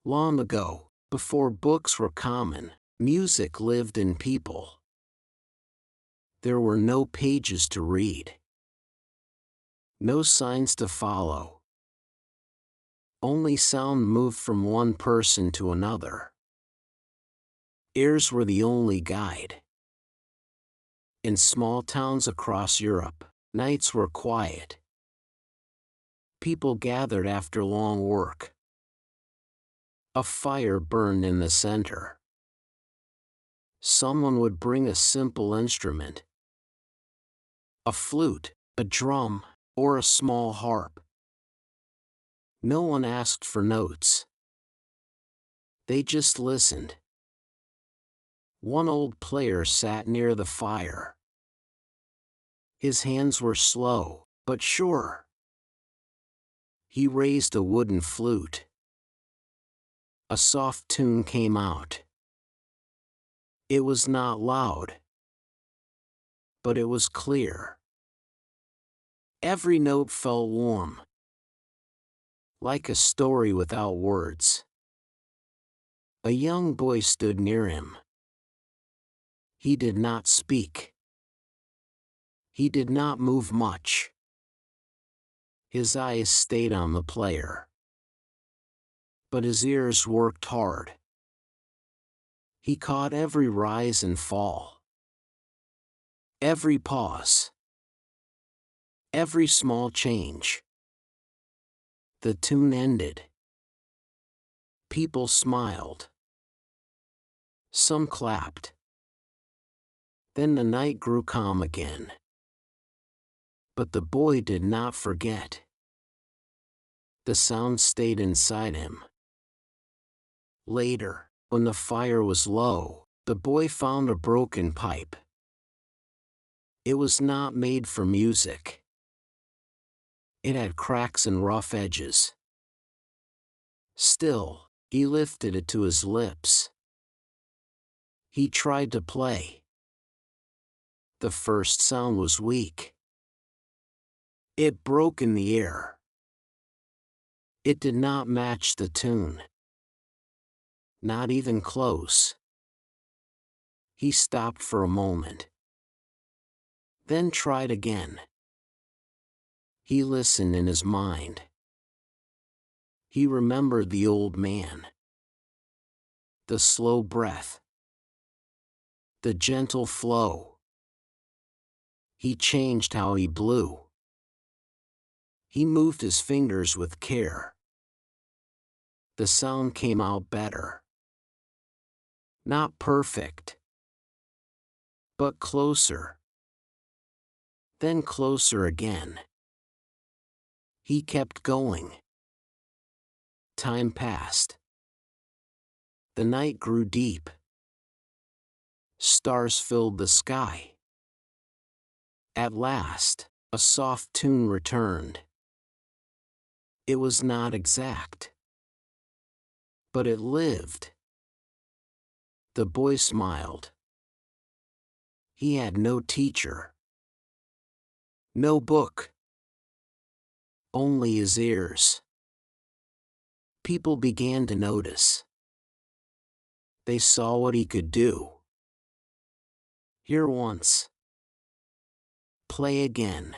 Long ago, before books were common, music lived in people. There were no pages to read, no signs to follow. Only sound moved from one person to another. Ears were the only guide. In small towns across Europe, nights were quiet. People gathered after long work. A fire burned in the center. Someone would bring a simple instrument, a flute, a drum, or a small harp. No one asked for notes. They just listened. One old player sat near the fire. His hands were slow, but sure. He raised a wooden flute. A soft tune came out. It was not loud, but it was clear. Every note felt warm, like a story without words. A young boy stood near him. He did not speak. He did not move much. His eyes stayed on the player, but his ears worked hard. He caught every rise and fall, every pause, every small change. The tune ended. People smiled. Some clapped. Then the night grew calm again. But the boy did not forget. The sound stayed inside him. Later, when the fire was low, the boy found a broken pipe. It was not made for music. It had cracks and rough edges. Still, he lifted it to his lips. He tried to play. The first sound was weak. It broke in the air. It did not match the tune. Not even close. He stopped for a moment. Then tried again. He listened in his mind. He remembered the old man. The slow breath. The gentle flow. He changed how he blew. He moved his fingers with care. The sound came out better. Not perfect, but closer. Then closer again. He kept going. Time passed. The night grew deep. Stars filled the sky. At last, a soft tune returned. It was not exact, but it lived. The boy smiled. He had no teacher, no book, only his ears. People began to notice. They saw what he could do. Hear once. Play again.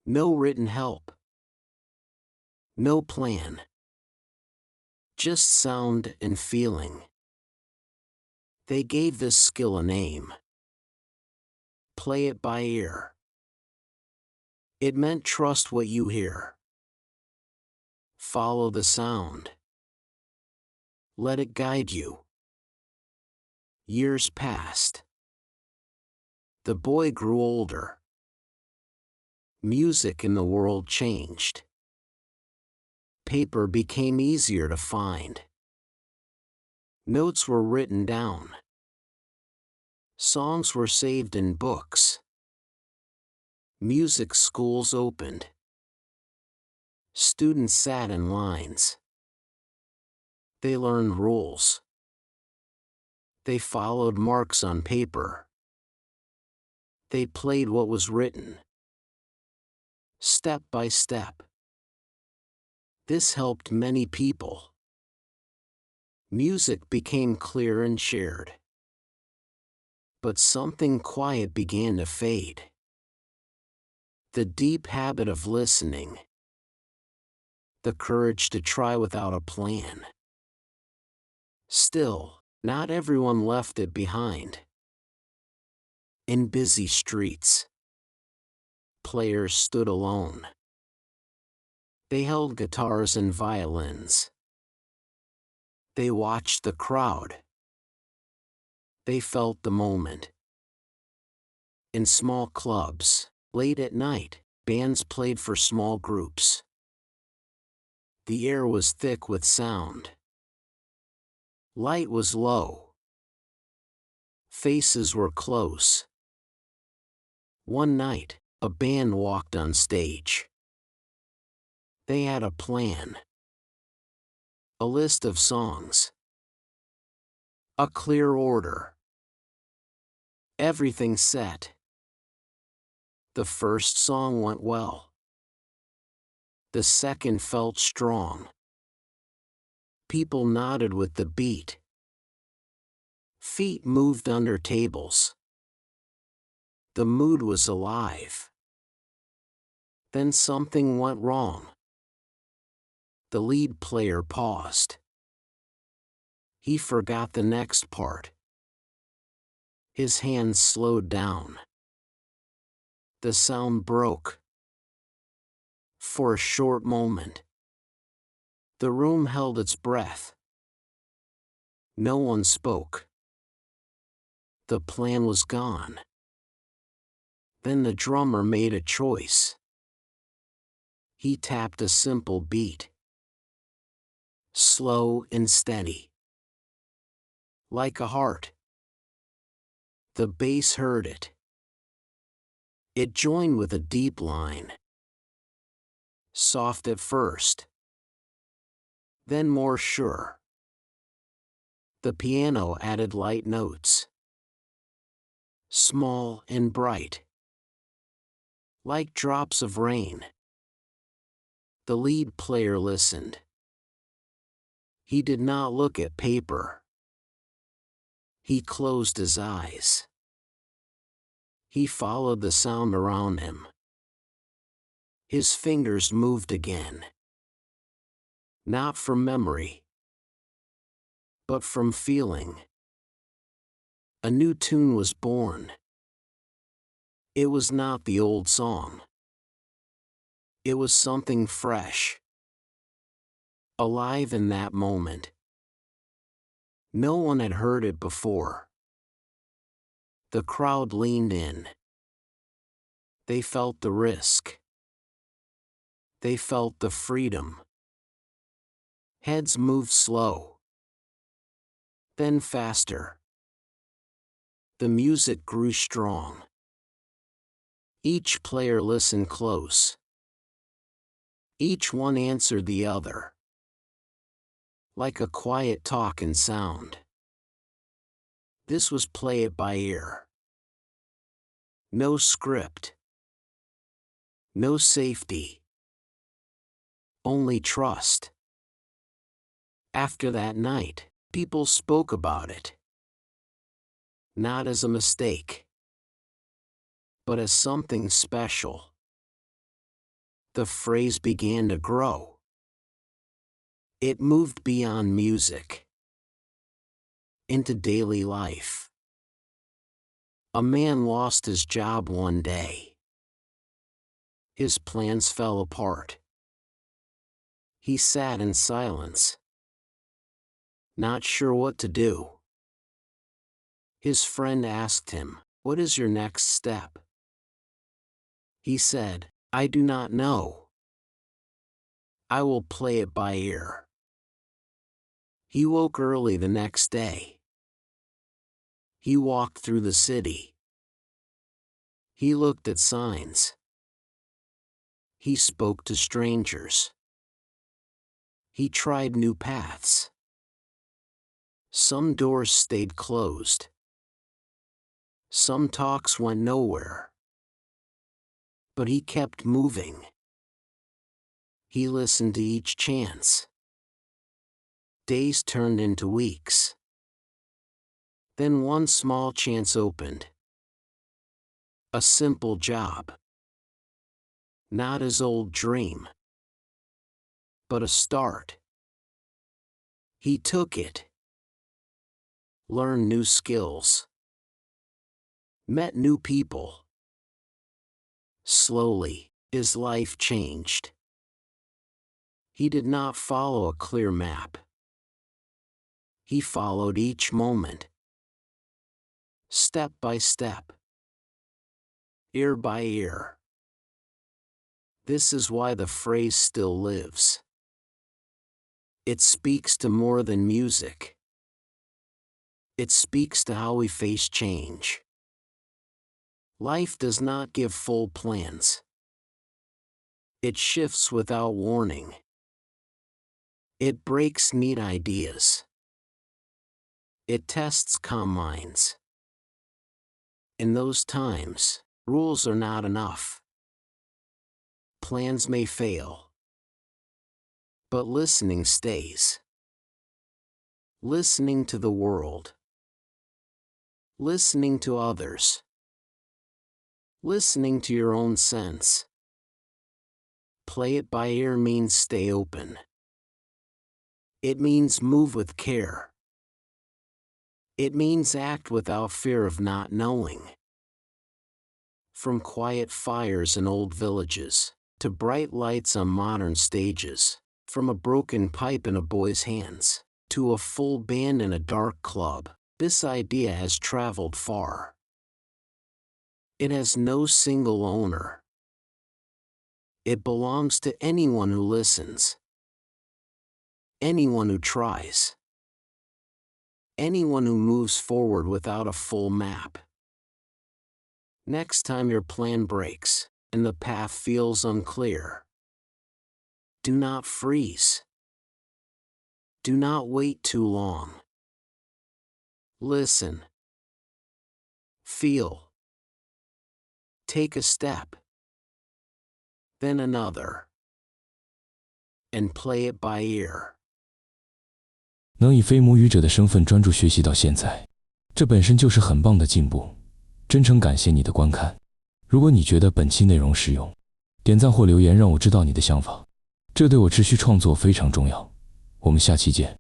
No written help. No plan. Just sound and feeling. They gave this skill a name. Play it by ear. It meant trust what you hear. Follow the sound. Let it guide you. Years passed. The boy grew older. Music in the world changed. Paper became easier to find. Notes were written down. Songs were saved in books. Music schools opened. Students sat in lines. They learned rules. They followed marks on paper. They played what was written. Step by step. This helped many people. Music became clear and shared. But something quiet began to fade. The deep habit of listening. The courage to try without a plan. Still, not everyone left it behind. In busy streets, players stood alone. They held guitars and violins. They watched the crowd. They felt the moment. In small clubs, late at night, bands played for small groups. The air was thick with sound. Light was low. Faces were close. One night, a band walked on stage. They had a plan. A list of songs. A clear order. Everything set. The first song went well. The second felt strong. People nodded with the beat. Feet moved under tables. The mood was alive. Then something went wrong. The lead player paused. He forgot the next part. His hands slowed down. The sound broke. For a short moment, the room held its breath. No one spoke. The plan was gone. Then the drummer made a choice. He tapped a simple beat. Slow and steady. Like a heart. The bass heard it. It joined with a deep line. Soft at first. Then more sure. The piano added light notes. Small and bright. Like drops of rain. The lead player listened. He did not look at paper. He closed his eyes. He followed the sound around him. His fingers moved again. Not from memory, but from feeling. A new tune was born. It was not the old song. It was something fresh. Alive in that moment. No one had heard it before. The crowd leaned in. They felt the risk. They felt the freedom. Heads moved slow. Then faster. The music grew strong. Each player listened close. Each one answered the other. Like a quiet talk and sound. This was play it by ear. No script. No safety. Only trust. After that night, people spoke about it. Not as a mistake, but as something special. The phrase began to grow. It moved beyond music. Into daily life. A man lost his job one day. His plans fell apart. He sat in silence. Not sure what to do. His friend asked him, "What is your next step?" He said, "I do not know. I will play it by ear." He woke early the next day. He walked through the city. He looked at signs. He spoke to strangers. He tried new paths. Some doors stayed closed. Some talks went nowhere. But he kept moving. He listened to each chance. Days turned into weeks. Then one small chance opened. A simple job. Not his old dream, but a start. He took it. Learned new skills. Met new people. Slowly, his life changed. He did not follow a clear map. He followed each moment. Step by step. Ear by ear. This is why the phrase still lives. It speaks to more than music. It speaks to how we face change. Life does not give full plans. It shifts without warning. It breaks neat ideas. It tests calm minds. In those times, rules are not enough. Plans may fail. But listening stays. Listening to the world. Listening to others. Listening to your own sense. Play it by ear means stay open. It means move with care. It means act without fear of not knowing. From quiet fires in old villages, to bright lights on modern stages, from a broken pipe in a boy's hands, to a full band in a dark club, this idea has traveled far. It has no single owner. It belongs to anyone who listens. Anyone who tries. Anyone who moves forward without a full map. Next time your plan breaks, and the path feels unclear, do not freeze. Do not wait too long. Listen. Feel. Take a step. Then another. And play it by ear. 能以非母语者的身份专注学习到现在，这本身就是很棒的进步。真诚感谢你的观看。如果你觉得本期内容实用，点赞或留言让我知道你的想法，这对我持续创作非常重要。我们下期见。